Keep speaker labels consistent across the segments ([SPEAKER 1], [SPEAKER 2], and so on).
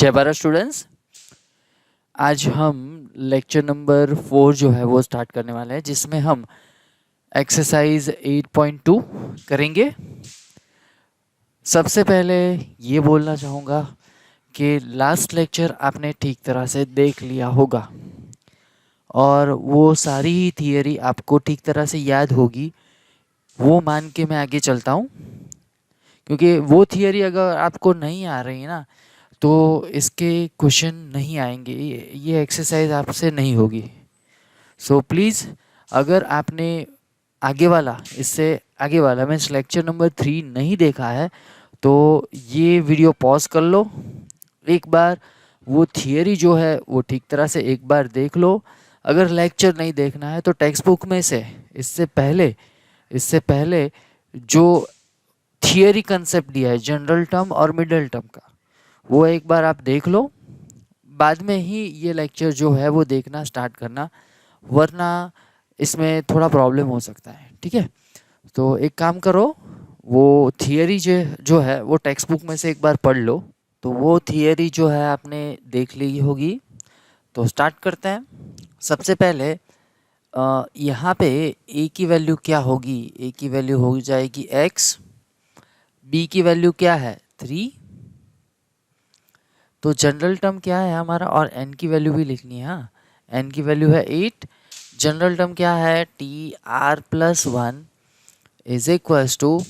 [SPEAKER 1] जय भारत स्टूडेंट्स। आज हम लेक्चर नंबर 4 जो है वो स्टार्ट करने वाले हैं, जिसमें हम एक्सरसाइज 8.2 करेंगे। सबसे पहले ये बोलना चाहूँगा कि लास्ट लेक्चर आपने ठीक तरह से देख लिया होगा और वो सारी ही थियरी आपको ठीक तरह से याद होगी, वो मान के मैं आगे चलता हूँ। क्योंकि वो थियरी अगर आपको नहीं आ रही ना तो इसके क्वेश्चन नहीं आएंगे, ये एक्सरसाइज आपसे नहीं होगी। सो प्लीज़, अगर आपने आगे वाला इससे आगे वाला मीन्स लेक्चर नंबर 3 नहीं देखा है तो ये वीडियो पॉज कर लो, एक बार वो थियरी जो है वो ठीक तरह से एक बार देख लो। अगर लेक्चर नहीं देखना है तो टेक्स्ट बुक में से इससे पहले जो थियरी कंसेप्ट दिया है जनरल टर्म और मिडल टर्म का, वो एक बार आप देख लो। बाद में ही ये लेक्चर जो है वो देखना स्टार्ट करना, वरना इसमें थोड़ा प्रॉब्लम हो सकता है। ठीक है, तो एक काम करो, वो थियरी जो है वो टेक्स्ट बुक में से एक बार पढ़ लो। तो वो थियरी जो है आपने देख ली होगी, तो स्टार्ट करते हैं। सबसे पहले यहाँ पे ए की वैल्यू क्या होगी? ए की वैल्यू हो जाएगी x, बी की वैल्यू क्या है 3, तो जनरल टर्म क्या है हमारा, और n की वैल्यू भी लिखनी है। हाँ, n की वैल्यू है 8। जनरल टर्म क्या है, TR+1 is equals to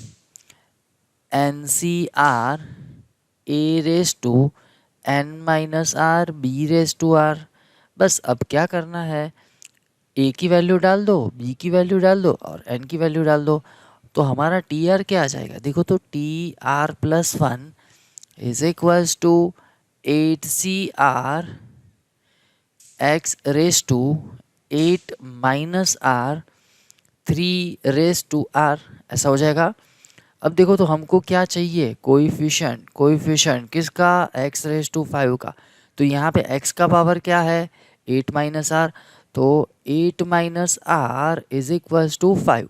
[SPEAKER 1] NCR A⁻n−r B⁻r। बस अब क्या करना है, a की वैल्यू डाल दो, b की वैल्यू डाल दो और n की वैल्यू डाल दो, तो हमारा TR क्या आ जाएगा? देखो तो TR+1 is equals to 8CR x⁻8−r 3⁻r, ऐसा हो जाएगा। अब देखो तो हमको क्या चाहिए, कोएफिशिएंट किसका, x⁻5 का। तो यहाँ पे x का पावर क्या है, 8−r, तो 8−r इज इक्वल्स टू 5।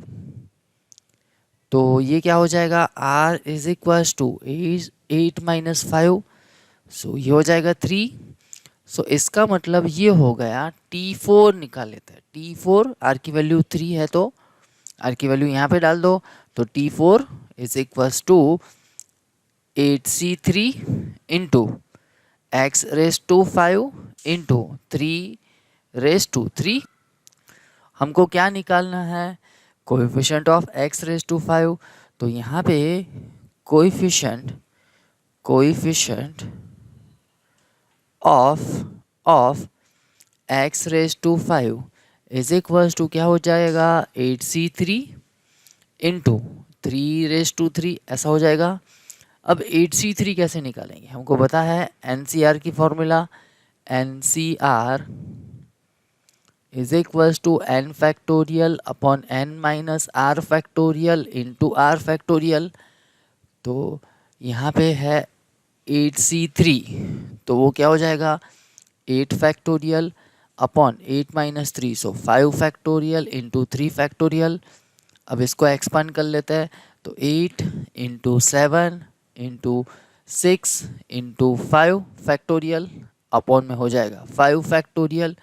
[SPEAKER 1] तो ये क्या हो जाएगा, r इज इक्वल्स टू 8−5, सो ये हो जाएगा 3। सो इसका मतलब ये हो गया T4 निकाल लेते हैं। T4 r की वैल्यू 3 है तो r की वैल्यू यहाँ पे डाल दो, तो T4 is equals to 8C3 into x⁻5 into 3⁻3। हमको क्या निकालना है, कोएफिशिएंट ऑफ x⁻5। तो यहाँ पे coefficient of x⁻5 is equals to क्या हो जाएगा, 8C3 इंटू 3⁻3, ऐसा हो जाएगा। अब 8C3 कैसे निकालेंगे, हमको पता है NCR की formula, NCR is equals to n factorial upon n−r factorial into r factorial. तो यहाँ पे है 8C3, तो वो क्या हो जाएगा, 8 फैक्टोरियल अपॉन 8−3, सो 5 फैक्टोरियल इंटू 3 फैक्टोरियल। अब इसको एक्सपांड कर लेते हैं, तो 8 into 7 into 6 into 5 factorial upon में हो जाएगा 5 फैक्टोरियल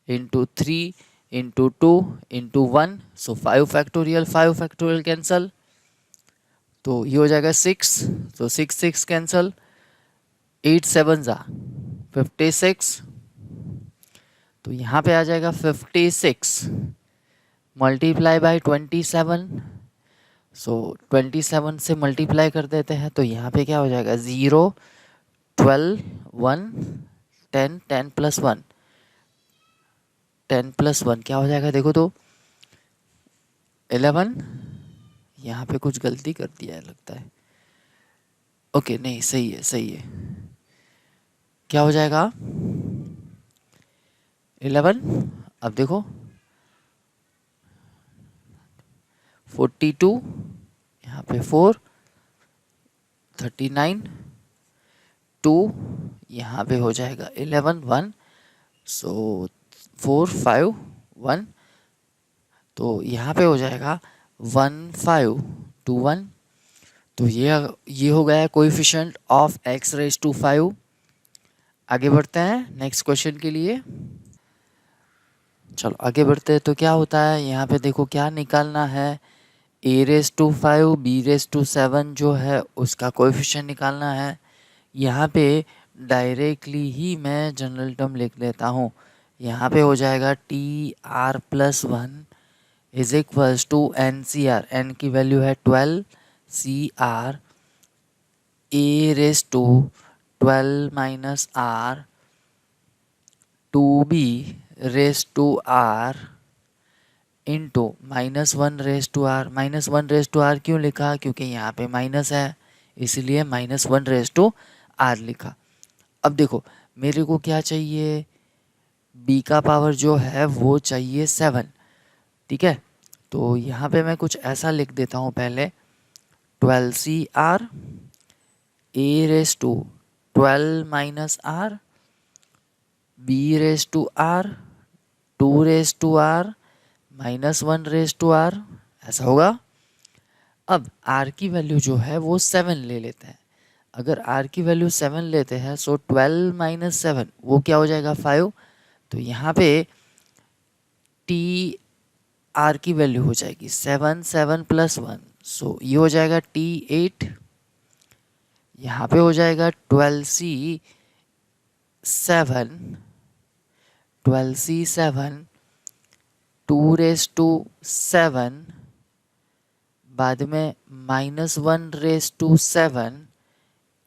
[SPEAKER 1] इंटू 3 इंटू 2 इंटू 1, सो 5 फैक्टोरियल कैंसल, तो ये हो जाएगा 6, तो 6 कैंसल, 8 7 जा 56, तो यहाँ पे आ जाएगा 56 मल्टीप्लाई बाय 27, सो 27 से मल्टीप्लाई कर देते हैं, तो यहाँ पे क्या हो जाएगा, 0 12 1 10 10 + 1 10 + 1 क्या हो जाएगा, देखो तो 11। यहाँ पे कुछ गलती कर दिया है लगता है, ओके नहीं सही है, क्या हो जाएगा 11। अब देखो 42, यहाँ पे 4 39 2, यहाँ पे हो जाएगा 11 1, सो 4 5 1, तो यहाँ पे हो जाएगा 1 5 2 1। तो ये हो गया कोएफिशिएंट ऑफ x⁻5। आगे बढ़ते हैं नेक्स्ट क्वेश्चन के लिए। चलो आगे बढ़ते हैं। तो क्या होता है यहाँ पे, देखो क्या निकालना है, a⁵ b⁵ जो है उसका कोएफिशिएंट निकालना है। यहाँ पे डायरेक्टली ही मैं जनरल टर्म लिख लेता हूँ। यहाँ पे हो जाएगा tr+1 is equals to NCR, n की वैल्यू है 12, CR a⁻12 - r 2b⁻r into -1⁻r। -1⁻r क्यों लिखा, क्योंकि यहाँ पे माइनस है, इसीलिए -1⁻r लिखा। अब देखो मेरे को क्या चाहिए, b का पावर जो है वो चाहिए 7, ठीक है। तो यहाँ पे मैं कुछ ऐसा लिख देता हूँ पहले, 12CR a⁻12 - r b⁻r 2⁻r -1⁻r, ऐसा होगा। अब r की वैल्यू जो है वो 7 ले लेते हैं। अगर r की वैल्यू 7 लेते हैं सो 12 - 7 वो क्या हो जाएगा, 5। तो यहाँ पे टी आर की वैल्यू हो जाएगी 7, 7 + 1, सो ये हो जाएगा T8। यहाँ पे हो जाएगा 12C7 2⁻7 बाद में -1⁻7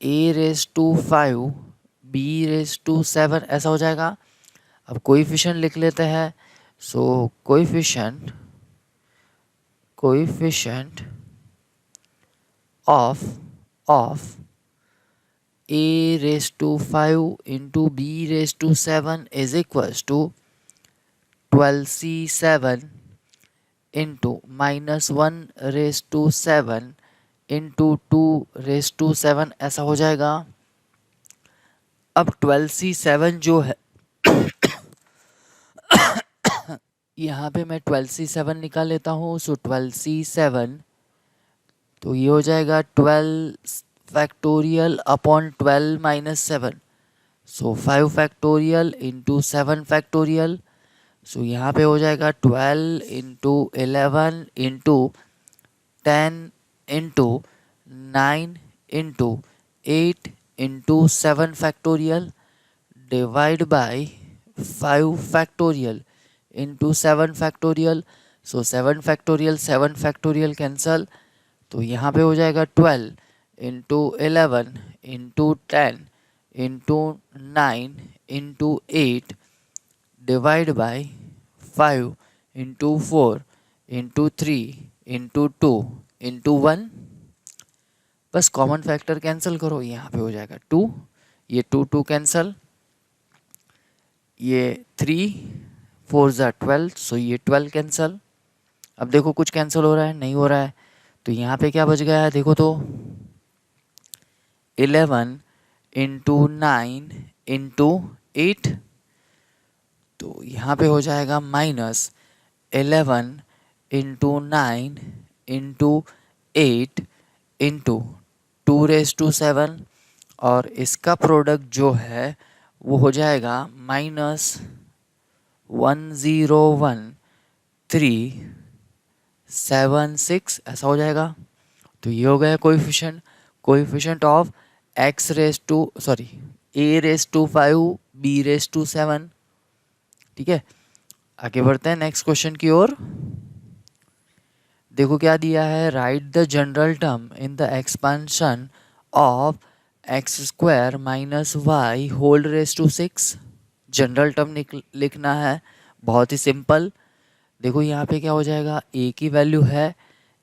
[SPEAKER 1] a⁵5 b⁵7 ऐसा हो जाएगा। अब कोएफिशिएंट लिख लेते हैं। So coefficient of a⁵5 into b⁵7 is equals to 12C7 into -1⁻7 into 2⁻7 ऐसा हो जाएगा। अब 12C7 जो है यहाँ पे मैं 12C7 निकाल लेता हूँ। सो 12C7 तो ये हो जाएगा 12 अपॉन 12 - 7, सो 5 इंटू 7। सो यहाँ पे हो जाएगा 12 into 11 into 10 into 9 into 8 into 7 divide by 5 into 7। So 7 cancel. तो यहाँ पे हो जाएगा 12 into 11 into 10 into 9 into 8 divide by 5 into 4 into 3 into 2 into 1। बस कॉमन फैक्टर कैंसिल करो, यहाँ पे हो जाएगा 2, ये 2 कैंसिल, ये 3 4 ज़ा 12, सो ये 12 कैंसिल। अब देखो कुछ कैंसिल हो रहा है, नहीं हो रहा है। तो यहाँ पे क्या बच गया है, देखो तो 11 इंटू 9 इंटू 8। तो यहाँ पे हो जाएगा -11 इंटू 9 इंटू 8 इंटू 2⁻7 और इसका प्रोडक्ट जो है वो हो जाएगा -101376 ऐसा हो जाएगा। तो ये हो गया कोएफिशिएंट ऑफ a⁵5 b⁵7। ठीक है, आगे बढ़ते हैं नेक्स्ट क्वेश्चन की ओर। देखो क्या दिया है, write the general term in the expansion of x² - y whole raise to 6। General term लिखना है, बहुत ही सिंपल। देखो यहाँ पे क्या हो जाएगा, a की वैल्यू है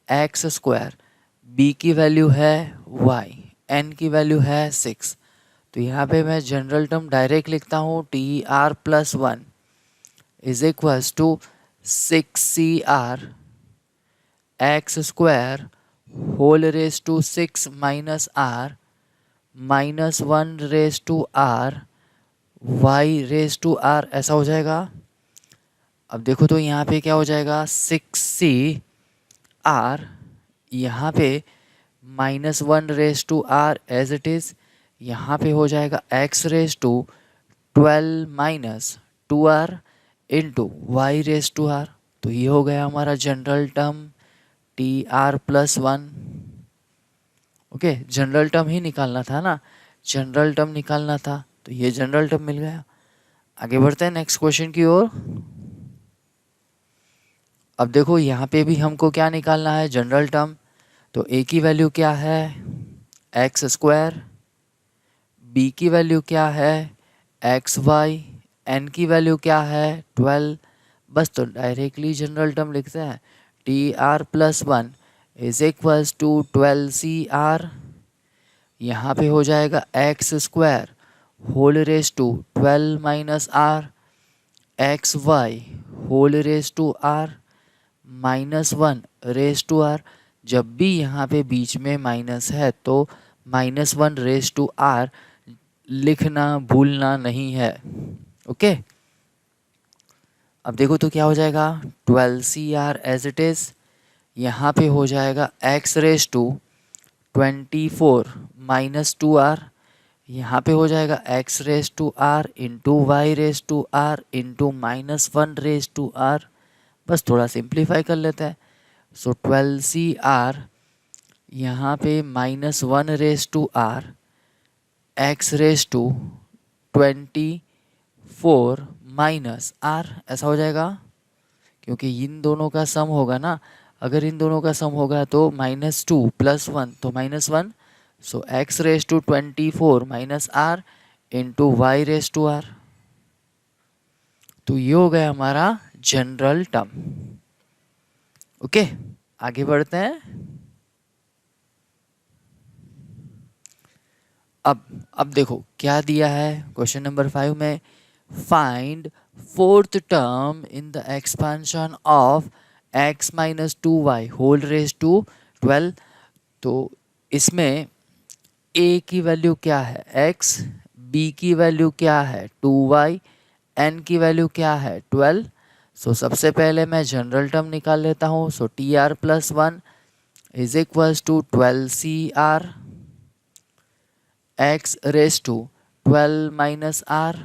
[SPEAKER 1] x², b की वैल्यू है y, n की वैल्यू है 6। तो यहाँ पे मैं जनरल टर्म डायरेक्ट लिखता हूँ, tr+1 is equals to 6CR x² whole raise to 6 - r -1⁻r y⁻r ऐसा हो जाएगा। अब देखो तो यहाँ पे क्या हो जाएगा, 6CR यहाँ पे -1⁻r एज इट इज़, यहाँ पे हो जाएगा x⁻² 12 minus 2r into Y raise to are. तो ये हो गया हमारा general term t are plus one. Okay, general term ही निकालना था ना, जनरल टर्म निकालना था, तो ये जनरल टर्म मिल गया। आगे बढ़ते हैं नेक्स्ट क्वेश्चन की ओर। अब देखो यहाँ पे भी हमको क्या निकालना है, जनरल टर्म। तो ए की वैल्यू क्या है, एक्स स्क्वायर, बी की वैल्यू क्या है, एक्स वाई, एन की वैल्यू क्या है 12। बस तो डायरेक्टली जनरल टर्म लिखते हैं, T are plus one is equals to 12 C R. यहाँ पे हो जाएगा X square whole raise to 12 minus R, X Y whole raise to R minus one raise to R. जब भी यहाँ पे बीच में माइनस है तो minus one raise to R लिखना भूलना नहीं है। ओके, अब देखो तो क्या हो जाएगा, 12 सी आर एज इट इज, यहाँ पे हो जाएगा X raise to 24 minus two R, यहाँ पे हो जाएगा X raise to R into Y raise to R into minus one raise to R. बस थोड़ा सिंप्लीफाई कर लेते हैं। सो 12 सी आर, यहाँ पे minus one raise to R, X raise to 24 minus R, ऐसा हो जाएगा। क्योंकि इन दोनों का सम होगा ना, अगर इन दोनों का सम होगा तो माइनस टू प्लस वन तो minus one. So X raise to 24 minus R into Y raise to are. तो ये हो गया हमारा जनरल टर्म। ओके, आगे बढ़ते हैं। अब देखो क्या दिया है क्वेश्चन नंबर 5 में, find fourth term in the expansion of x minus two Y whole raise to 12। तो इसमें a की वैल्यू क्या है x, b की वैल्यू क्या है 2y, n की वैल्यू क्या है 12। सो सबसे पहले मैं जनरल टर्म निकाल लेता हूँ। So t are plus one is equals to 12 C r, x raise to 12 minus r,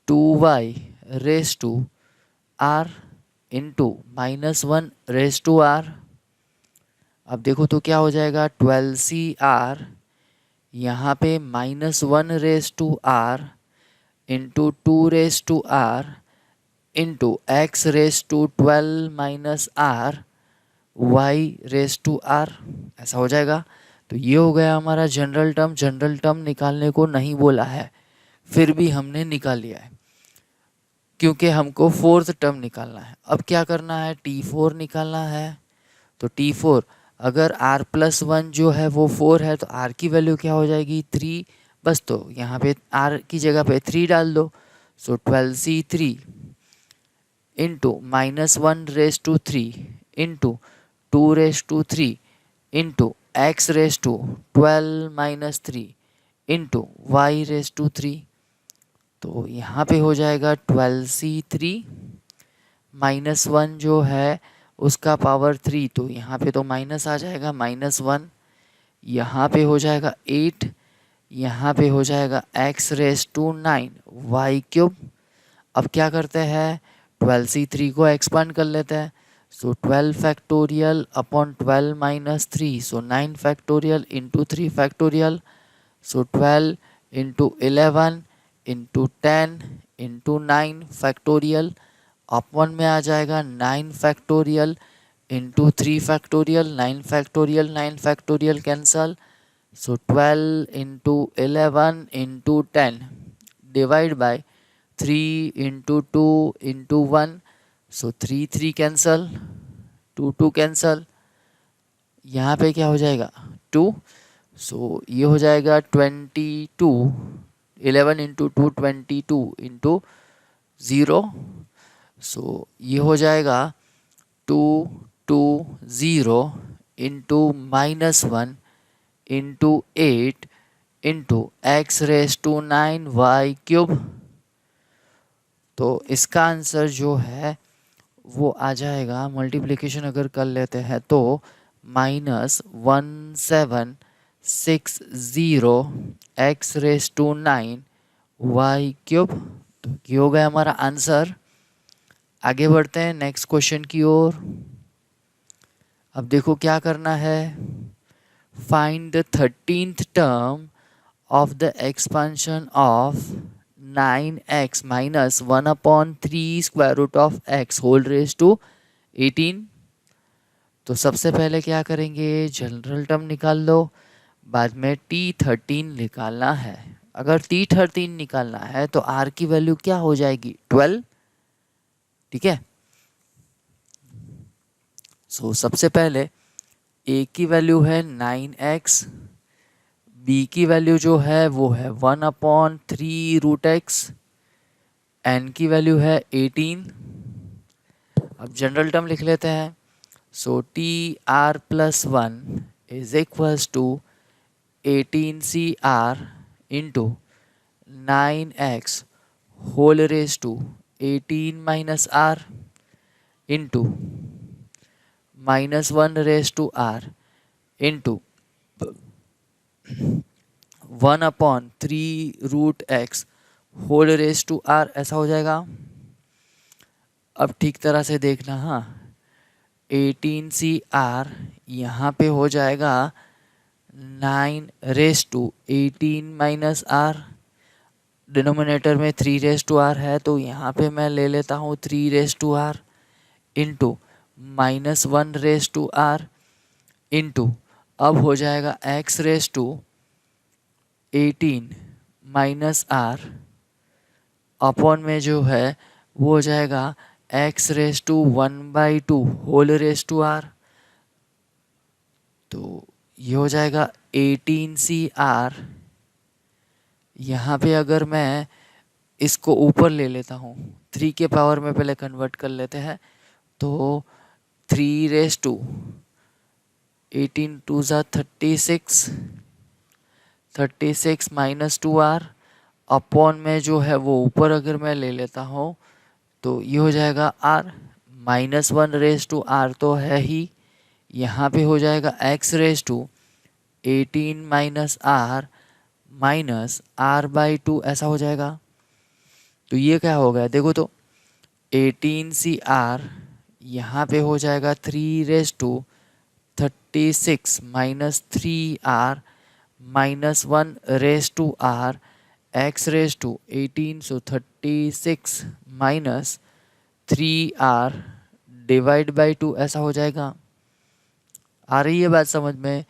[SPEAKER 1] 2y raise to r into minus one raise to r। अब देखो तो क्या हो जाएगा, 12 सी आर, यहाँ पे minus one raise to r into two raise to r into X raise to 12 minus r y raise to r, ऐसा हो जाएगा। तो ये हो गया हमारा जनरल टर्म। जनरल टर्म निकालने को नहीं बोला है, फिर भी हमने निकाल लिया है क्योंकि हमको फोर्थ टर्म निकालना है। अब क्या करना है, T4 निकालना है। तो T4, अगर r प्लस वन जो है वो 4 है तो r की वैल्यू क्या हो जाएगी 3। बस तो यहाँ पे r की जगह पे 3 डाल दो। So 12c3 into minus one raise to 3 into two raise to 3 into X raise to 12 minus 3 into Y raise to 3। तो यहाँ पे हो जाएगा 12c3 माइनस वन जो है उसका पावर 3, तो यहाँ पे तो माइनस आ जाएगा माइनस वन, यहाँ पे हो जाएगा 8, यहाँ पे हो जाएगा x raise to 9 Y cube. अब क्या करते हैं, 12c3 को एक्सपांड कर लेते हैं। सो 12 फैक्टोरियल अपॉन 12 माइनस 3, सो 9 फैक्टोरियल इंटू 3 फैक्टोरियल। सो 12 into 11 into 10 into 9 factorial upon में आ जाएगा 9 factorial into 3 factorial, 9 factorial 9 factorial cancel. So 12 into 11 into 10 divide by 3 into 2 into 1। So 3 3 cancel, 2 2 cancel, यहाँ पे क्या हो जाएगा 2। सो ये हो जाएगा 22, 11 इंटू 2 22 इंटू 0। सो ये हो जाएगा 2 2 0 into minus one into 8 into X raise to 9 Y cube. तो इसका आंसर जो है वो आ जाएगा, मल्टीप्लिकेशन अगर कर लेते हैं तो -1760 X raise to 9 Y cube. तो ये हो गया हमारा आंसर। आगे बढ़ते हैं नेक्स्ट क्वेश्चन की ओर। अब देखो क्या करना है। Find the 13th term of the expansion of 9x minus 1 upon 3 square root of x whole raised to 18। तो सबसे पहले क्या करेंगे, जनरल टर्म निकाल लो, बाद में t13 निकालना है। अगर t13 निकालना है तो r की वैल्यू क्या हो जाएगी, 12। ठीक है। सबसे पहले a की वैल्यू है 9x, b की वैल्यू जो है वो है 1/3√x, n की वैल्यू है 18। अब जनरल टर्म लिख लेते हैं। tr+1 is equals to 18cr into 9x whole raise to 18 minus R into -1 raise to R into 1/3√x whole raise to R, ऐसा हो जाएगा। अब ठीक तरह से देखना, हाँ 18cr यहाँ पे हो जाएगा 9 raise to 18 minus R, denominator में 3 रेज टू आर है तो यहाँ पे मैं ले लेता हूँ 3 raise to R into -1 raise to R into, अब हो जाएगा x raise to 18 minus R upon में जो है वो हो जाएगा x raise to 1/2 whole raise to are. तो ये हो जाएगा 18cr। यहाँ पे अगर मैं इसको ऊपर ले लेता हूँ, 3 के पावर में पहले कन्वर्ट कर लेते हैं, तो 3/18 36 -2r अपॉन में जो है वो ऊपर अगर मैं ले लेता हूँ तो ये हो जाएगा r, -1 रेज टू आर तो है ही, यहाँ पे हो जाएगा x raise to 18 minus R minus r/2, ऐसा हो जाएगा। तो ये क्या हो गया देखो, तो 18cr यहाँ पे हो जाएगा 3/36 -3r -1/2r x/18, 36 -3r /2, ऐसा हो जाएगा। आ रही है बात समझ में?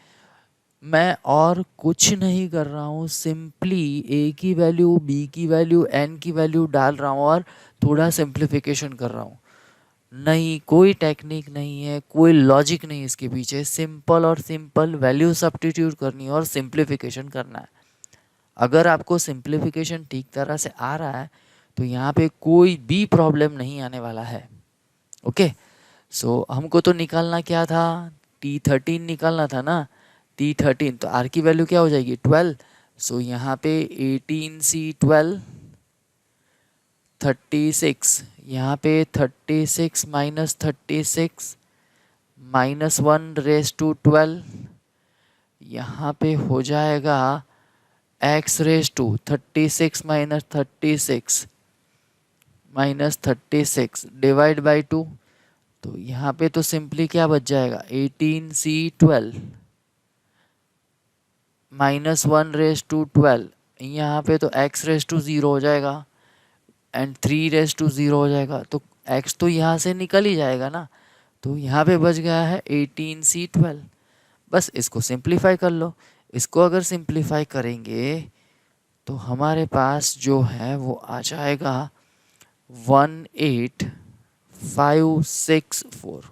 [SPEAKER 1] मैं और कुछ नहीं कर रहा हूँ, सिंपली a की वैल्यू, b की वैल्यू, n की वैल्यू डाल रहा हूँ और थोड़ा सिंप्लीफिकेशन कर रहा हूँ। नहीं, कोई टेक्निक नहीं है, कोई लॉजिक नहीं इसके पीछे, सिंपल और सिंपल वैल्यू सब्स्टिट्यूट करनी है और सिंप्लीफिकेशन करना है। अगर आपको सिंप्लीफिकेशन ठीक तरह से आ रहा है तो यहाँ पे कोई भी प्रॉब्लम नहीं आने वाला है। ओके, हमको तो निकालना क्या था, t13 निकालना था ना, t13, तो r की वैल्यू क्या हो जाएगी, 12। यहाँ पे 18c12 36, यहाँ पे 36 -36 -1/12, यहाँ पे हो जाएगा x/36 -36 -36 /2। तो यहाँ पे तो सिंपली क्या बच जाएगा, 18c12 -1/12, यहाँ पे तो x/0 हो जाएगा एंड 3/0 हो जाएगा, तो x तो यहाँ से निकल ही जाएगा ना। तो यहाँ पे बच गया है 18c12। बस इसको सिंप्लीफाई कर लो। इसको अगर सिंप्लीफाई करेंगे तो हमारे पास जो है वो आ जाएगा 18564।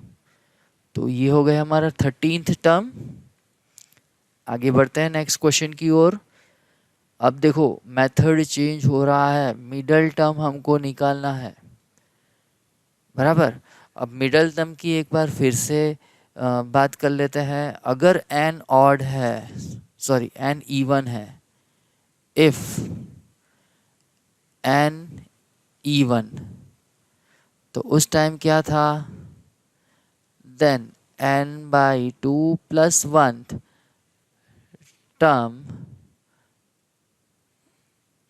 [SPEAKER 1] तो ये हो गया हमारा 13th टर्म। आगे बढ़ते हैं नेक्स्ट क्वेश्चन की ओर। अब देखो मेथड चेंज हो रहा है, मिडल टर्म हमको निकालना है, बराबर। अब मिडल टर्म की एक बार फिर से बात कर लेते हैं। अगर n ऑड है, सॉरी n इवन है, इफ n इवन, तो उस टाइम क्या था, then n/2 + 1 term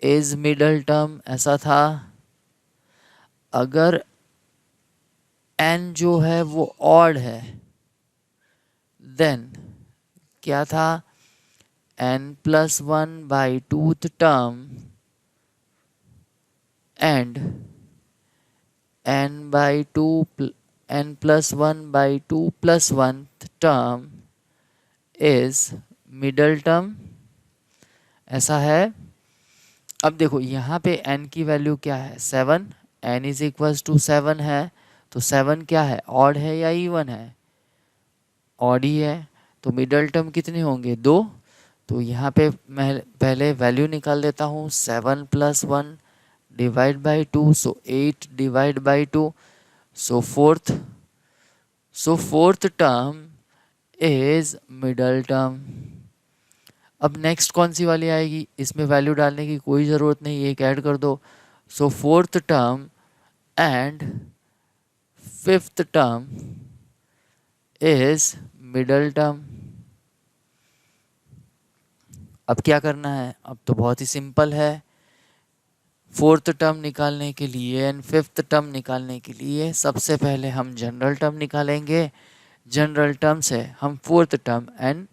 [SPEAKER 1] is middle term ऐसा था। अगर n जो है वो ऑड है देन क्या था, n+1/2th term and n+1/2 plus 1th term is middle term ऐसा है। अब देखो यहाँ पे n की वैल्यू क्या है 7, n इज इक्वल्स टू 7 है, तो 7 क्या है, ऑड है या इवन है, ऑड ही है। तो मिडल टर्म कितने होंगे, 2। तो यहाँ पे मैं पहले वैल्यू निकाल देता हूँ, 7 + 1 divide by 2, so 8 divide by 2, so fourth term is middle term. अब नेक्स्ट कौन सी वाली आएगी, इसमें वैल्यू डालने की कोई ज़रूरत नहीं, एक ऐड कर दो। So fourth term and fifth term is middle term. अब क्या करना है, अब तो बहुत ही सिंपल है। फोर्थ टर्म निकालने के लिए एंड फिफ्थ टर्म निकालने के लिए सबसे पहले हम जनरल टर्म निकालेंगे। जनरल टर्म से हम fourth term and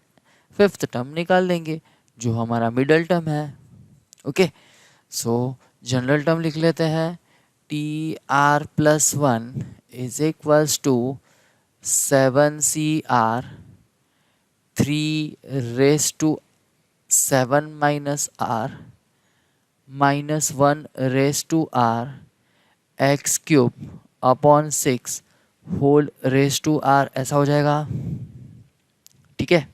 [SPEAKER 1] fifth term निकाल देंगे जो हमारा मिडल टर्म है। ओके, सो जनरल टर्म लिख लेते हैं, TR+1 is equals to 7CR 3⁻7 - R -1⁻R x³ upon 6 whole raise to R ऐसा हो जाएगा। ठीक है,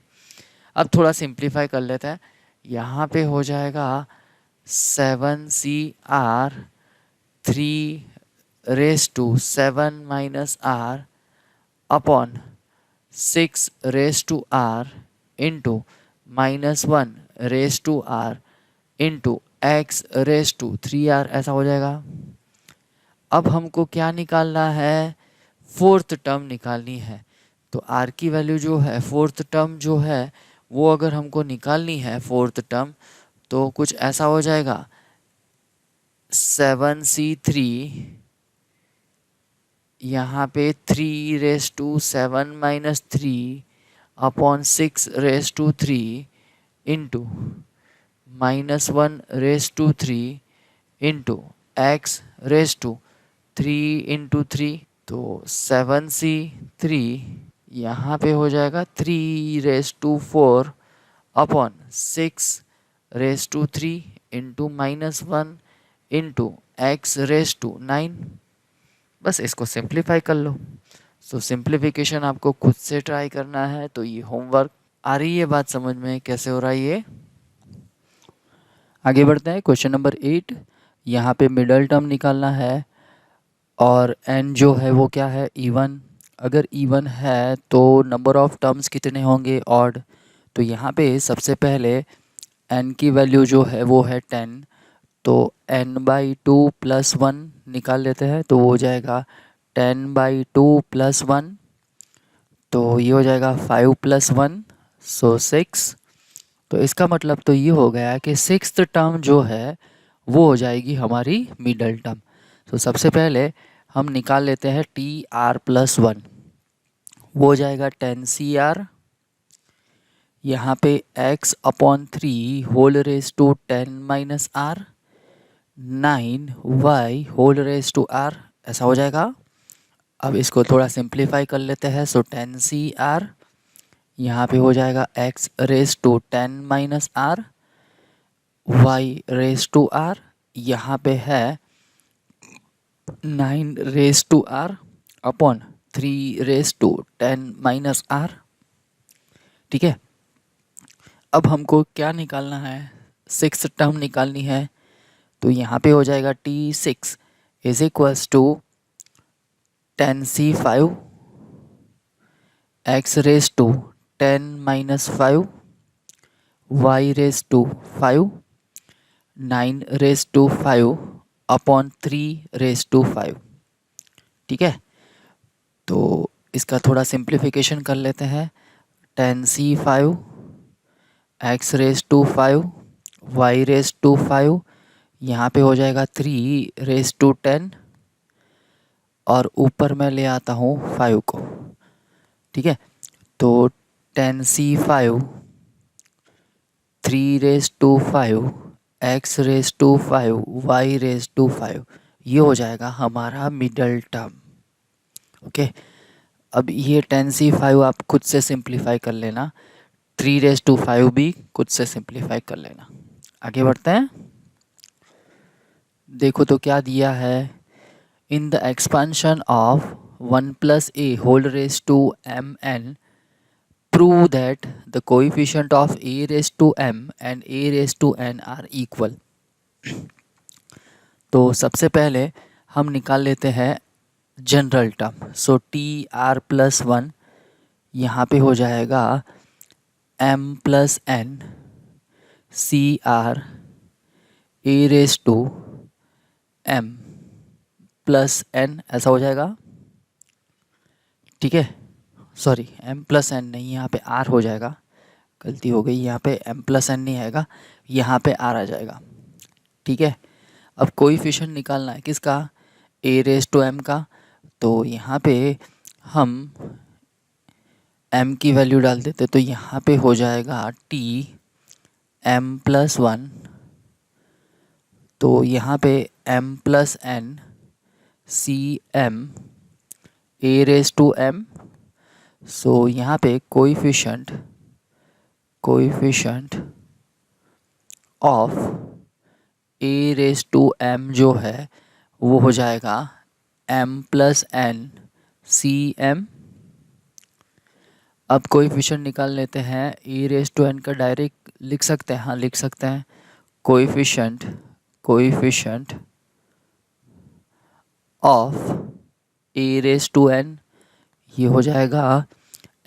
[SPEAKER 1] अब थोड़ा सिंप्लीफाई कर लेते हैं। यहाँ पे हो जाएगा 7CR 3⁻7 - R upon 6⁻R into -1⁻R into x⁻3R ऐसा हो जाएगा। अब हमको क्या निकालना है, फोर्थ टर्म निकालनी है। तो r की वैल्यू जो है, फोर्थ टर्म जो है वो अगर हमको निकालनी है फोर्थ टर्म, तो कुछ ऐसा हो जाएगा 7C3 यहाँ पे 3⁻7 - 3 upon 6⁻3 into -1⁻3 into x⁻3 into 3, तो 7C3 यहाँ पे हो जाएगा 3⁻4 अपॉन 6⁻3 इंटू -1 इंटू x⁻9। बस इसको सिंप्लीफाई कर लो। सो सिंप्लीफिकेशन आपको खुद से ट्राई करना है, तो ये होमवर्क। आ रही है बात समझ में कैसे हो रहा है ये। आगे बढ़ते हैं, क्वेश्चन नंबर 8। यहाँ पे मिडल टर्म निकालना है और n जो है वो क्या है, इवन। अगर इवन है तो नंबर ऑफ टर्म्स कितने होंगे, ऑड। तो यहाँ पे सबसे पहले n की वैल्यू जो है वो है 10, तो n/2 + 1 निकाल लेते हैं, तो वो हो जाएगा 10/2 + 1, तो ये हो जाएगा 5 + 1 सो 6। तो इसका मतलब तो ये हो गया कि सिक्स्थ टर्म जो है वो हो जाएगी हमारी मिडल टर्म। तो सबसे पहले हम निकाल लेते हैं TR+1, वो हो जाएगा 10CR, यहाँ पे x/3 whole raise to 10 - R 9y whole raise to R ऐसा हो जाएगा। अब इसको थोड़ा सिंप्लीफाई कर लेते हैं, सो 10CR यहाँ पे हो जाएगा x⁻10 - R y⁻R, यहाँ पे है 9⁻R अपॉन 3⁻10 - R। ठीक है, अब हमको क्या निकालना है, सिक्स टर्म निकालनी है। तो यहाँ पे हो जाएगा T6 is equals to 10C5 x⁻10 - 5 y⁻5 9⁻5 upon 3⁻5। ठीक है, तो इसका थोड़ा सिंप्लीफिकेशन कर लेते हैं। 10C5 x⁻5 y⁻5 यहाँ पे हो जाएगा 3^10 और ऊपर मैं ले आता हूँ 5 को। ठीक है, तो 10c5 3^5 x^5 y^5 ये हो जाएगा हमारा मिडल टर्म। ओके, अब ये 10c5 आप खुद से सिंप्लीफाई कर लेना, 3^5 भी खुद से सिंप्लीफाई कर लेना। आगे बढ़ते हैं। देखो तो क्या दिया है, इन the expansion of 1 + a^m(n) prove that the coefficient of a^m and a^n are equal। तो सबसे पहले हम निकाल लेते हैं जनरल टर्म। सो tr+1 यहाँ पे हो जाएगा m+n cr a^m+n ऐसा हो जाएगा। ठीक है, सॉरी m+n नहीं, यहाँ पे r हो जाएगा, गलती हो गई, यहाँ पे m+n नहीं आएगा, यहाँ पे r आ जाएगा। ठीक है, अब कोएफिशिएंट निकालना है किसका, a^m का। तो यहाँ पे हम m की वैल्यू डाल देते, तो यहाँ पे हो जाएगा m+1, तो यहाँ पे m+n cm a^m। सो यहाँ पे कोएफिशिएंट ऑफ a^m जो है वो हो जाएगा m+n cm। अब कोएफिशिएंट निकाल लेते हैं, a^n का डायरेक्ट लिख सकते हैं, हाँ लिख सकते हैं। कोएफिशिएंट ऑफ a^n ये हो जाएगा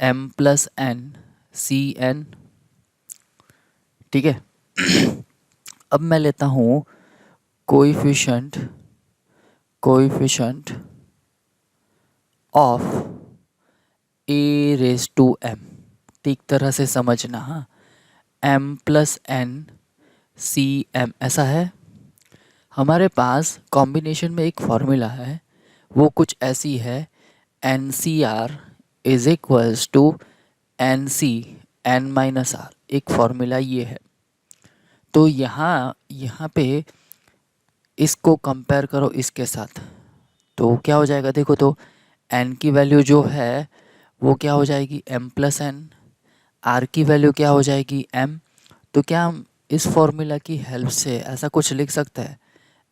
[SPEAKER 1] m+n cn। ठीक है, अब मैं लेता हूँ कोएफिशिएंट ऑफ a^m। ठीक तरह से समझना, हाँ, m+n cm ऐसा है। हमारे पास कॉम्बिनेशन में एक फॉर्मूला है, वो कुछ ऐसी है, NCR = NC n-r। एक फॉर्मूला ये है। तो यहाँ पे इसको कंपेयर करो इसके साथ, तो क्या हो जाएगा, देखो तो n की वैल्यू जो है वो क्या हो जाएगी m+n, r की वैल्यू क्या हो जाएगी m। तो क्या हम इस फॉर्मूला की हेल्प से ऐसा कुछ लिख सकते हैं,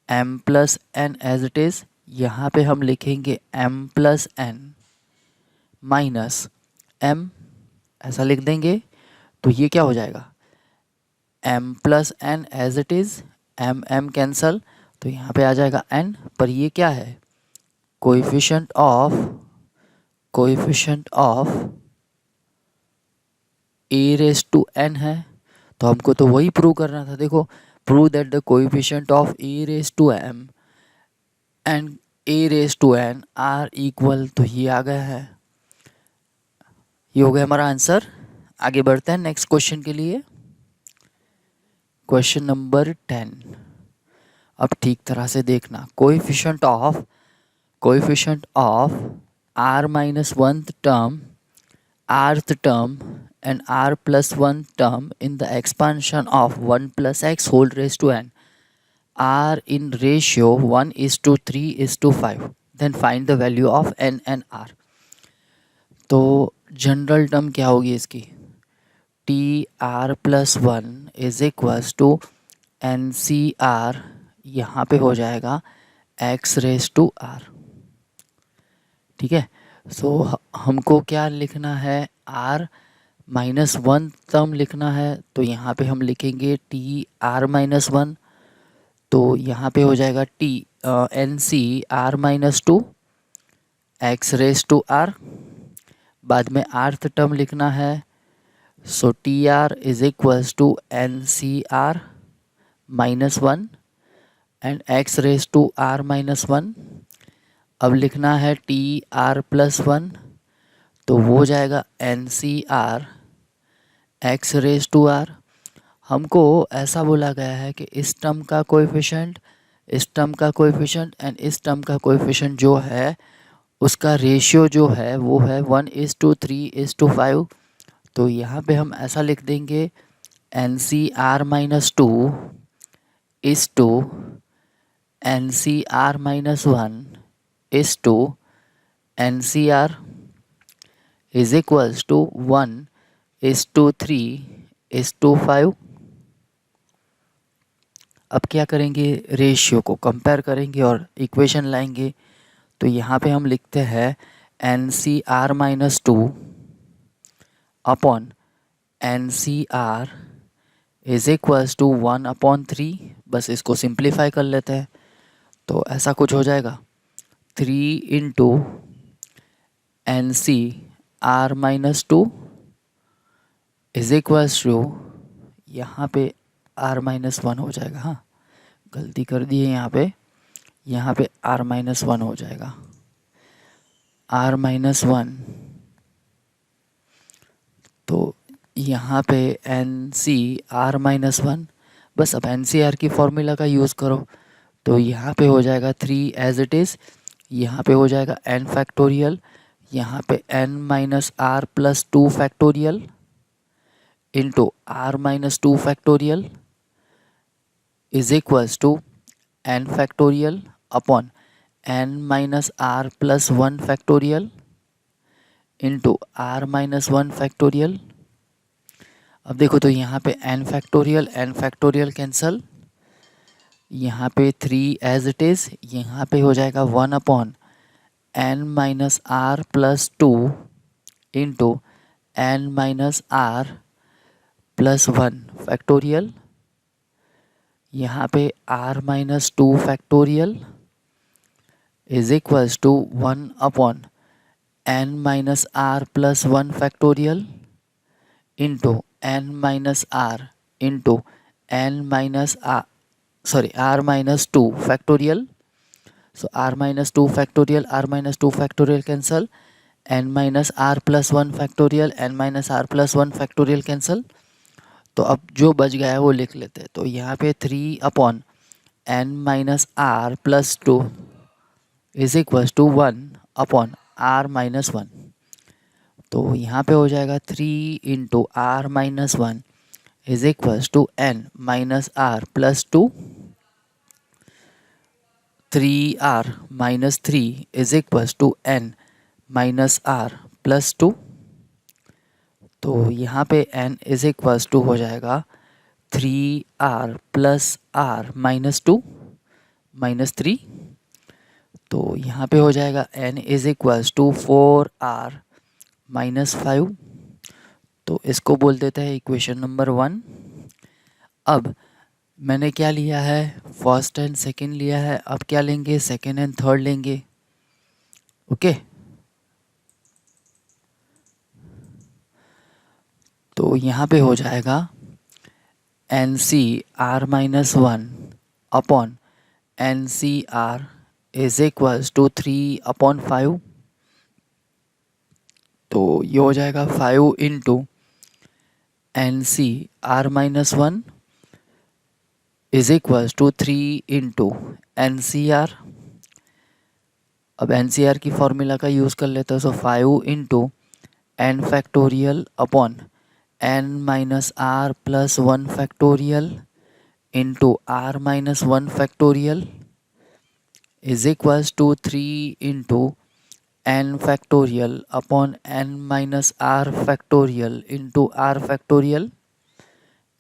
[SPEAKER 1] m+n एज इट इज़, यहाँ पे हम लिखेंगे m+n -m ऐसा लिख देंगे। तो ये क्या हो जाएगा, m+n as it is, m cancel, तो यहाँ पे आ जाएगा n, पर ये क्या है, कोएफिशिएंट ऑफ a^n है। तो हमको तो वही प्रूव करना था। देखो, prove that the coefficient of a^m and a^n are equal, तो ये आ गया है, ये हो गया हमारा आंसर। आगे बढ़ते हैं नेक्स्ट क्वेश्चन के लिए। Question number 10। अब ठीक तरह से देखना, coefficient of r-1th term, rth term and r+1 term in the expansion of 1 + x^n are in ratio 1:3:5, then find the value of n and r। तो जनरल टर्म क्या होगी इसकी, tr+1 = NCR, यहाँ पे हो जाएगा x⁻⁴। ठीक है, सो हमको क्या लिखना है, r-1 टर्म लिखना है, तो यहाँ पे हम लिखेंगे tr-1, तो यहाँ पे हो जाएगा NCr-2 x⁻⁴। बाद में rth टर्म लिखना है, सो tr = NCr-1 एंड x⁻⁻1। अब लिखना है tr+1, तो वो हो जाएगा NCr x⁻⁴। हमको ऐसा बोला गया है कि इस टर्म का कोएफिशिएंट, इस टर्म का कोएफिशिएंट एंड इस टर्म का कोएफिशिएंट जो है उसका रेशियो जो है वो है 1:3:5। तो यहाँ पे हम ऐसा लिख देंगे NCR-2 is to NCR-1 is to NCR is equals to 1:3:5। अब क्या करेंगे, रेशियो को कंपेयर करेंगे और इक्वेशन लाएंगे। तो यहाँ पे हम लिखते हैं NCR-2 upon NCR is equals to 1/3। बस इसको सिंप्लीफाई कर लेते हैं तो ऐसा कुछ हो जाएगा 3 into NCR-2 is equals to, यहाँ पे R-1 हो जाएगा। हाँ, गलती कर दी है यहाँ पे R-1 हो जाएगा। R-1 तो यहाँ पे NCR-1, बस अब NCR की फॉर्मूला का यूज़ करो। तो यहाँ पे हो जाएगा 3 एज इट इज़, यहाँ पे हो जाएगा n फैक्टोरियल, यहाँ पे n-r+2 factorial into r-2 factorial is equals to n factorial upon n-r+1 factorial into r-1 factorial. अब देखो तो यहाँ पे n फैक्टोरियल कैंसल, यहाँ पे 3 एज इट इज़, यहाँ पे हो जाएगा 1/n-r+2 इंटू n-r+1 फैक्टोरियल, यहाँ पे r-2 factorial is equals to 1/n-r+1 factorial into n-r into r-2 factorial. So r-2 factorial cancel, n-r+1 factorial n-r+1 factorial cancel. तो अब जो बच गया है वो लिख लेते हैं। तो यहाँ पे 3/n-r+2 is equals to 1/r-1। तो यहाँ पे हो जाएगा 3 into r-1 is equals to n-r+2, 3r-3 is equals to n-r+2। तो यहाँ पे n इज इक्वल्स टू हो जाएगा 3r+r-2 -3। तो यहाँ पे हो जाएगा n is equals to 4r-5। तो इसको बोल देते हैं इक्वेशन नंबर 1। अब मैंने क्या लिया है, फर्स्ट एंड सेकंड लिया है, अब क्या लेंगे, सेकंड एंड थर्ड लेंगे। ओके, तो यहाँ पे हो जाएगा NCR-1 upon NCR is equals to 3/5। तो ये हो जाएगा 5 into NCR-1 is equals to 3 into NCR। अब NCR की फॉर्मूला का यूज़ कर लेते हैं। So 5 into n factorial upon n-r+1 factorial into r-1 factorial is equals to 3 into n factorial upon n-r factorial into r factorial,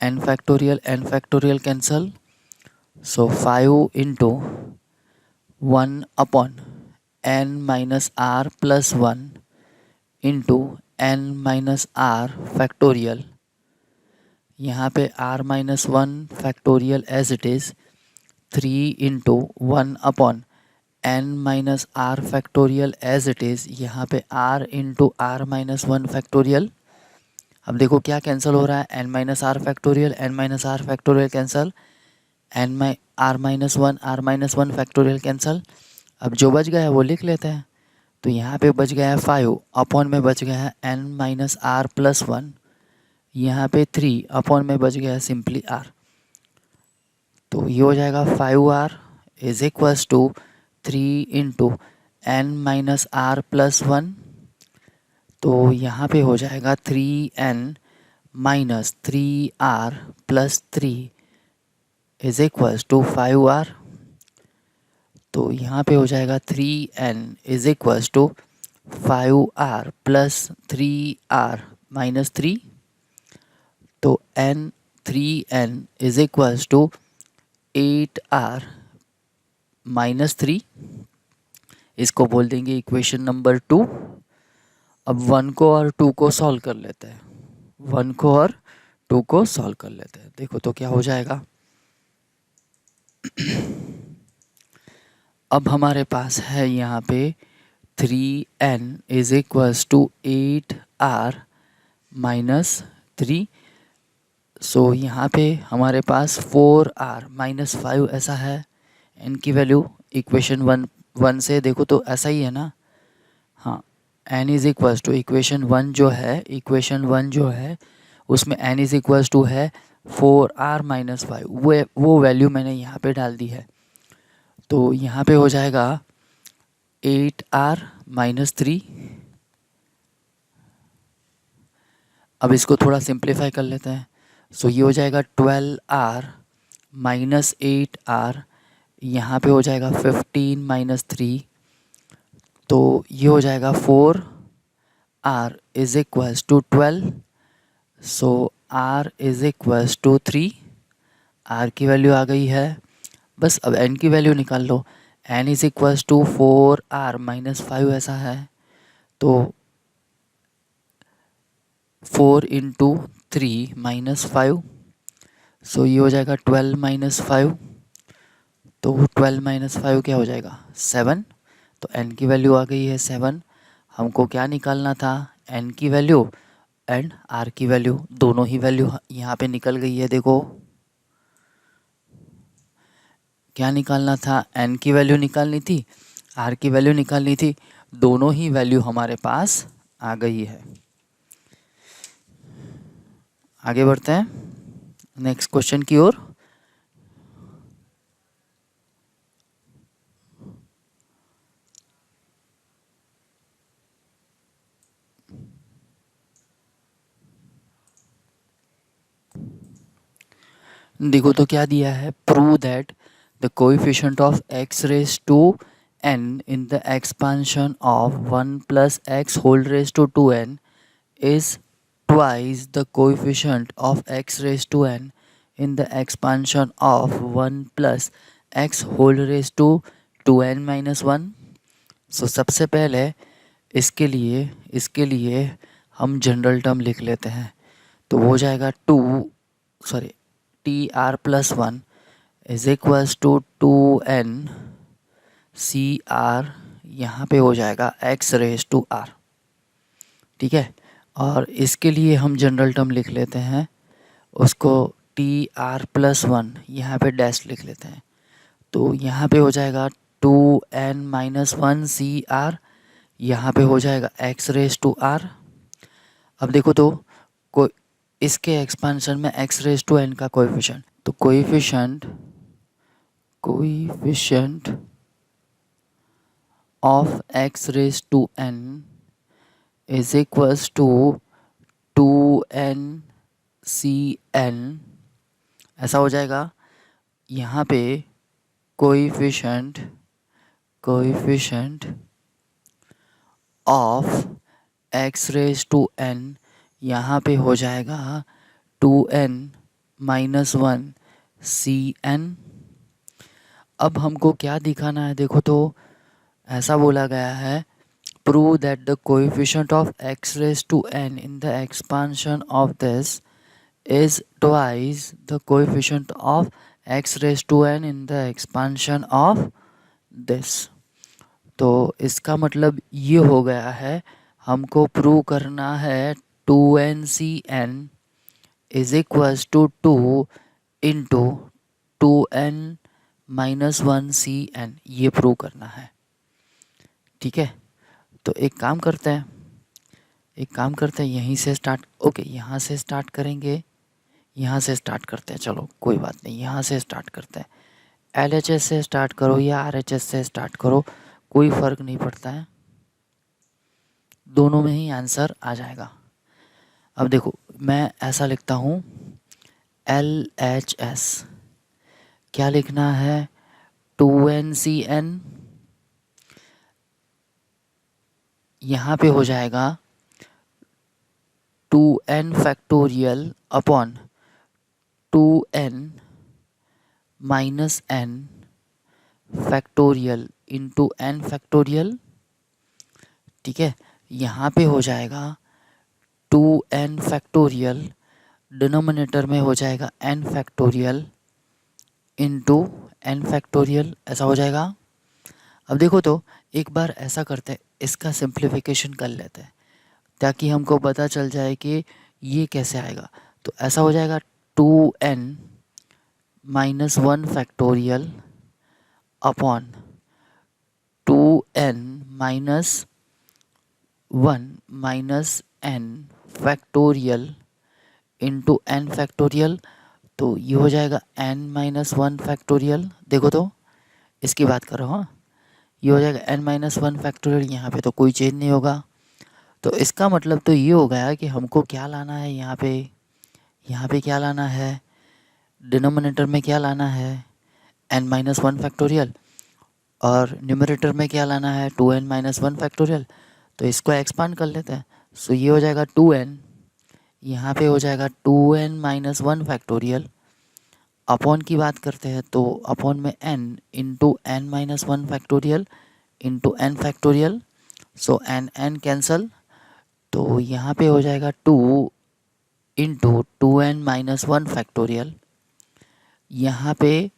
[SPEAKER 1] n factorial cancel. So 5 into 1/n-r+1 into n-r factorial, यहाँ पे r-1 factorial as it is, 3 into 1/n-r factorial as it is, यहाँ पे r into r-1 factorial. अब देखो क्या cancel हो रहा है, n-r factorial cancel, r-1 factorial cancel. अब जो बच गया है वो लिख लेते हैं। तो यहाँ पे बच गया है 5 अपॉन में बच गया है n-r+1, यहाँ पे 3 अपॉन में बच गया सिंपली आर, तो ये हो जाएगा 5r is equals to 3 into N minus R plus 1। तो यहाँ पे हो जाएगा 3n minus 3r plus 3 is equals to 5r। तो यहाँ पे हो जाएगा 3n is equals to 5r plus 3r minus 3। तो n 3n is equals to 8r minus 3। इसको बोल देंगे इक्वेशन नंबर 2। अब 1 को और 2 को सॉल्व कर लेते हैं, 1 को और 2 को सॉल्व कर लेते हैं। देखो तो क्या हो जाएगा। अब हमारे पास है यहाँ पे 3n is equals to 8r minus 3। So यहाँ पे हमारे पास 4r माइनस 5 ऐसा है। n की वैल्यू इक्वेशन 1 से देखो तो ऐसा ही है ना। हाँ, n is equals to equation 1 जो है उसमें n इज इक्वल्स टू है 4r माइनस 5। वो वैल्यू मैंने यहाँ पे डाल दी है। तो यहाँ पे हो जाएगा 8r माइनस 3। अब इसको थोड़ा सिंप्लीफाई कर लेते हैं। सो ये हो जाएगा 12r माइनस 8r, यहाँ पे हो जाएगा 15 माइनस 3। तो ये हो जाएगा 4r is equals to 12। So r is equals to 3। r की वैल्यू आ गई है। बस अब n की वैल्यू निकाल लो। n is equals to 4r minus 5 ऐसा है। तो 4 इंटू 3 माइनस 5। सो ये हो जाएगा 12 माइनस 5। तो 12 माइनस 5 क्या हो जाएगा 7। तो n की वैल्यू आ गई है 7। हमको क्या निकालना था, n की वैल्यू एंड r की वैल्यू, दोनों ही वैल्यू यहाँ पे निकल गई है। देखो क्या निकालना था, n की वैल्यू निकालनी थी, r की वैल्यू निकालनी थी, दोनों ही वैल्यू हमारे पास आ गई है। आगे बढ़ते हैं नेक्स्ट क्वेश्चन की ओर। देखो तो क्या दिया है, prove that the coefficient of x raise to n in the expansion of 1 plus x whole raise to 2n is twice the coefficient of x raise to n in the expansion of 1 plus x whole raise to 2n minus 1। So सबसे पहले इसके लिए हम general term लिख लेते हैं। तो हो जाएगा T are plus 1 is equals to 2n C R, यहाँ पे हो जाएगा x रेज टू r। ठीक है, और इसके लिए हम जनरल टर्म लिख लेते हैं, उसको टी आर प्लस 1 यहाँ पे डैश लिख लेते हैं। तो यहाँ पे हो जाएगा 2n माइनस 1 सी आर, यहाँ पे हो जाएगा x रेज टू r। अब देखो तो को इसके एक्सपांशन में x रेज टू n का कोएफिशिएंट, तो coefficient of x raise to n is equals to 2n C n ऐसा हो जाएगा। यहाँ पे coefficient of x raise to n यहाँ पे हो जाएगा 2n माइनस 1 सी n। अब हमको क्या दिखाना है, देखो तो ऐसा बोला गया है, prove that the coefficient of x raise to n in the expansion of this is twice the coefficient of x raise to n in the expansion of this. तो इसका मतलब ये हो गया है, हमको प्रूव करना है 2n is equals to 2 into 2n minus 1 cn, ये प्रूव करना है। ठीक है, तो एक काम करते हैं, एक काम करते हैं, यहीं से स्टार्ट, ओके यहाँ से स्टार्ट करेंगे, यहाँ से स्टार्ट करते हैं, चलो कोई बात नहीं, यहाँ से स्टार्ट करते हैं। LHS से स्टार्ट करो या RHS से स्टार्ट करो, कोई फ़र्क नहीं पड़ता है, दोनों में ही आंसर आ जाएगा। अब देखो मैं ऐसा लिखता हूँ, LHS क्या लिखना है, 2NCN, यहाँ पे हो जाएगा 2n factorial upon 2n minus n factorial into n factorial. ठीक है, यहाँ पे हो जाएगा 2n फैक्टोरियल, डिनोमिनेटर में हो जाएगा n factorial into n factorial, ऐसा हो जाएगा। अब देखो तो एक बार ऐसा करते हैं, इसका सिंप्लीफिकेशन कर लेते हैं ताकि हमको पता चल जाए कि ये कैसे आएगा। तो ऐसा हो जाएगा 2n minus 1 factorial upon 2n minus 1 minus n factorial into n factorial. तो ये हो जाएगा n माइनस 1 फैक्टोरियल, देखो तो इसकी बात कर रहा हूँ, ये हो जाएगा n माइनस 1 फैक्टोरियल, यहाँ पे तो कोई चेंज नहीं होगा। तो इसका मतलब तो ये हो गया कि हमको क्या लाना है यहाँ पे क्या लाना है, डिनोमिनेटर में क्या लाना है, n माइनस 1 फैक्टोरियल, और न्यूमरेटर में क्या लाना है, 2n माइनस 1 फैक्टोरियल। तो इसको एक्सपांड कर लेते हैं, सो ये हो जाएगा 2n, यहाँ पे हो जाएगा 2n माइनस 1 फैक्टोरियल, अपॉन की बात करते हैं तो अपॉन में n into n minus 1 factorial into n factorial, so n cancel, तो यहाँ पे हो जाएगा 2 इंटू 2n माइनस 1 फैक्टोरियल, यहाँ पे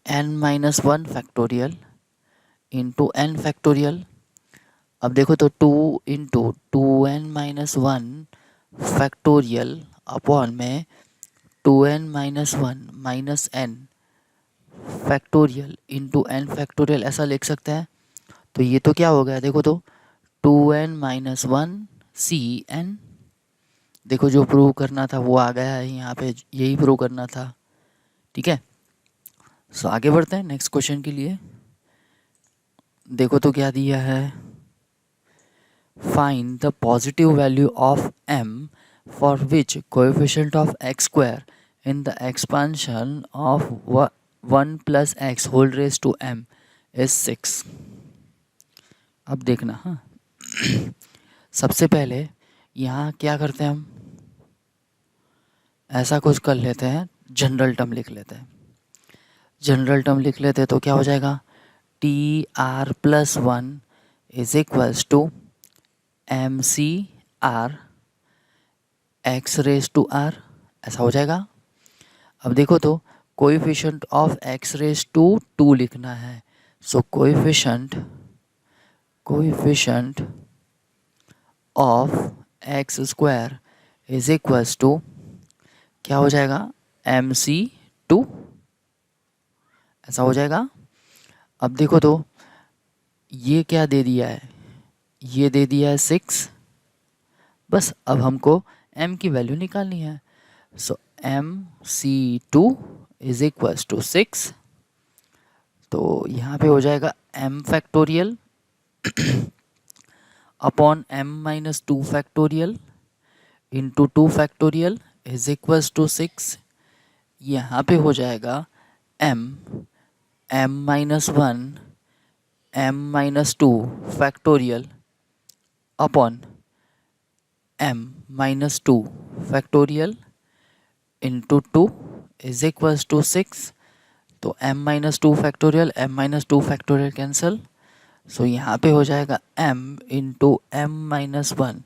[SPEAKER 1] n minus 1 factorial into n factorial. अब देखो तो 2 into 2n minus 1 factorial upon में 2n minus 1 minus n factorial into n factorial, ऐसा लिख सकते हैं। तो ये तो क्या हो गया, देखो तो 2n माइनस 1 CN, देखो जो प्रूव करना था वो आ गया है यहाँ पे, यही प्रूव करना था। ठीक है, सो आगे बढ़ते हैं नेक्स्ट क्वेश्चन के लिए। देखो तो क्या दिया है, find the positive value of m for which coefficient of x square in the expansion of 1 plus x whole raise to m is 6। अब देखना, हाँ सबसे पहले यहाँ क्या करते हैं, हम ऐसा कुछ कर लेते हैं, जनरल टर्म लिख लेते हैं, जनरल टर्म लिख लेते हैं तो क्या हो जाएगा, TR plus 1 is equals to MCR x raise to R, ऐसा हो जाएगा। अब देखो तो coefficient of x raise to 2 लिखना है, so coefficient of x square is equals to क्या हो जाएगा, MC2, ऐसा हो जाएगा। अब देखो तो ये क्या दे दिया है, ये दे दिया है 6, बस अब हमको m की वैल्यू निकालनी है, सो MC2 इज इक्वल्स टू 6। तो यहाँ पे हो जाएगा m factorial upon m minus 2 factorial into 2 factorial is equals to 6। यहाँ पे हो जाएगा m minus 1 m minus 2 factorial upon m minus 2 factorial into 2 is equals to 6। तो m minus 2 factorial m minus 2 factorial cancel, so यहाँ पे हो जाएगा m into m minus 1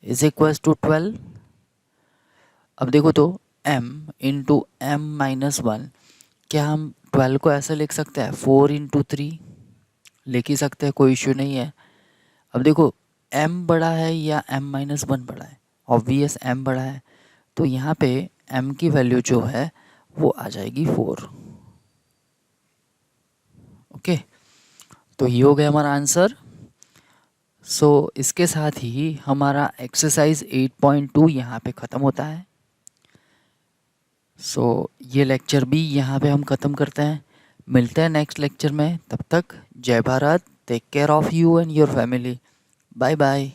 [SPEAKER 1] is equals to 12। अब देखो तो m इंटू m माइनस 1, क्या हम 12 को ऐसे लिख सकते हैं, 4 इंटू 3 लिख ही सकते हैं, कोई इश्यू नहीं है। अब देखो m बड़ा है या m माइनस 1 बड़ा है, ऑब्वियस m बड़ा है, तो यहाँ पे m की वैल्यू जो है वो आ जाएगी 4। ओके, तो ये हो गया हमारा आंसर। इसके साथ ही हमारा एक्सरसाइज 8.2 यहाँ पे ख़त्म होता है। ये लेक्चर भी यहाँ पे हम ख़त्म करते हैं। मिलते हैं नेक्स्ट लेक्चर में। तब तक जय Bharat. Take care of you and your family. Bye bye.